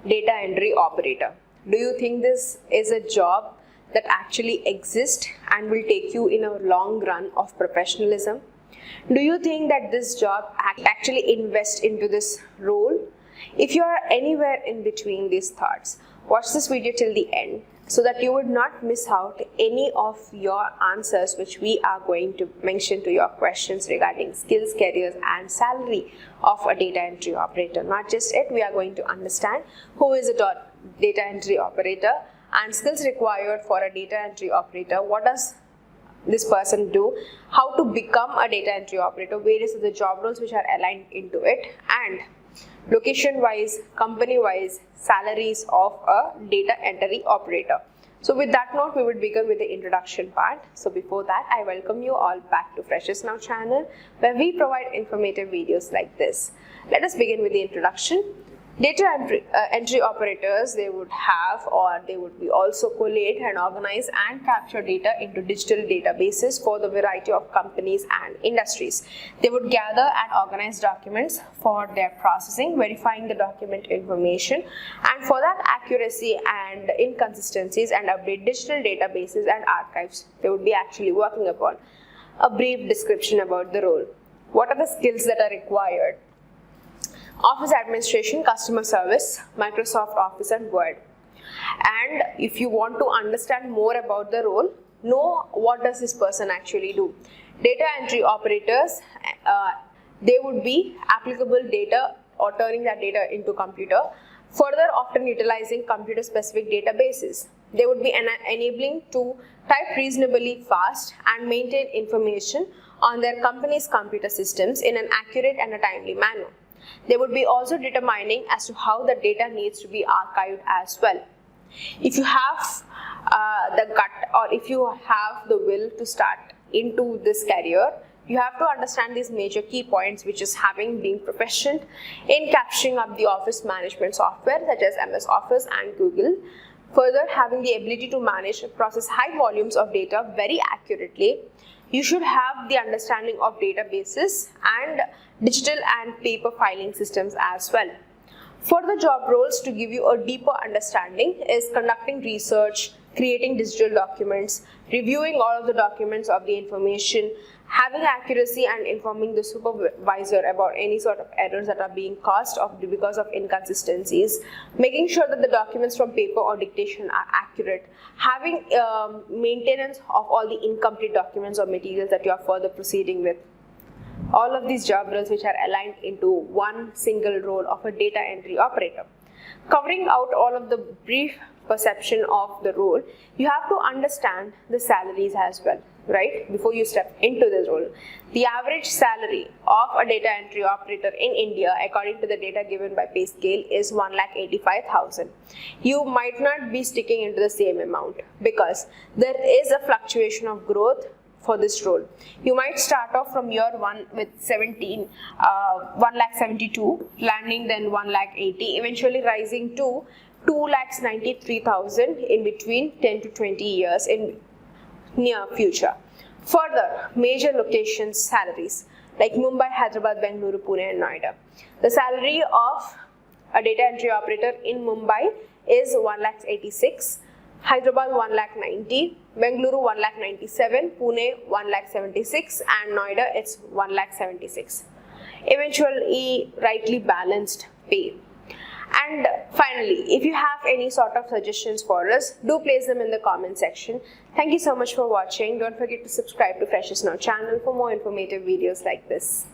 data entry operator. Do you think this is a job that actually exists and will take you in a long run of professionalism? Do you think that this job actually invests into this role? If you are anywhere in between these thoughts, watch this video till the end so that you would not miss out any of your answers which we are going to mention to your questions regarding skills, careers and salary of a data entry operator. Not just it, we are going to understand who is a data entry operator and skills required for a data entry operator. What does this person do? How to become a data entry operator? Various of the job roles which are aligned into it, and location wise, company wise, salaries of a data entry operator. So with that note, we would begin with the introduction part. So before that, I welcome you all back to Freshers Now channel, where we provide informative videos like this. Let us begin with the introduction. Data entry operators, they would have, or they would be also collate and organize and capture data into digital databases for the variety of companies and industries. They would gather and organize documents for their processing, verifying the document information, and for that accuracy and inconsistencies, and update digital databases and archives they would be actually working upon. A brief description about the role. What are the skills that are required? Office administration, customer service, Microsoft Office and Word. And if you want to understand more about the role, know what does this person actually do. Data entry operators, they would be applicable data or turning that data into computer. Further, often utilizing computer specific databases. They would be enabling to type reasonably fast and maintain information on their company's computer systems in an accurate and a timely manner. They would be also determining as to how the data needs to be archived as well. If you have the gut, or if you have the will to start into this career, you have to understand these major key points, which is being proficient in capturing up the office management software such as MS Office and Google. Further, having the ability to manage and process high volumes of data very accurately. You should have the understanding of databases and digital and paper filing systems as well. For the job roles, to give you a deeper understanding, is conducting research, creating digital documents, reviewing all of the documents of the information, having accuracy and informing the supervisor about any sort of errors that are being caused because of inconsistencies, making sure that the documents from paper or dictation are accurate, having maintenance of all the incomplete documents or materials that you are further proceeding with. All of these job roles which are aligned into one single role of a data entry operator. Covering out all of the brief perception of the role, you have to understand the salaries as well, right? Before you step into this role. The average salary of a data entry operator in India, according to the data given by PayScale, is 1,85,000. You might not be sticking into the same amount because there is a fluctuation of growth for this role. You might start off from year 1 with 1,72,000, landing then 1,80,000, eventually rising to 2,93,000 in between 10 to 20 years in near future. Further, major locations salaries like Mumbai, Hyderabad, Bengaluru, Pune and Noida. The salary of a data entry operator in Mumbai is 1,86,000, Hyderabad 1,90,000, Bengaluru 1,97,000, Pune 1,76,000 and Noida it's 1,76,000. Eventually rightly balanced pay. And finally, if you have any sort of suggestions for us, do place them in the comment section. Thank you so much for watching. Don't forget to subscribe to Freshers Now channel for more informative videos like this.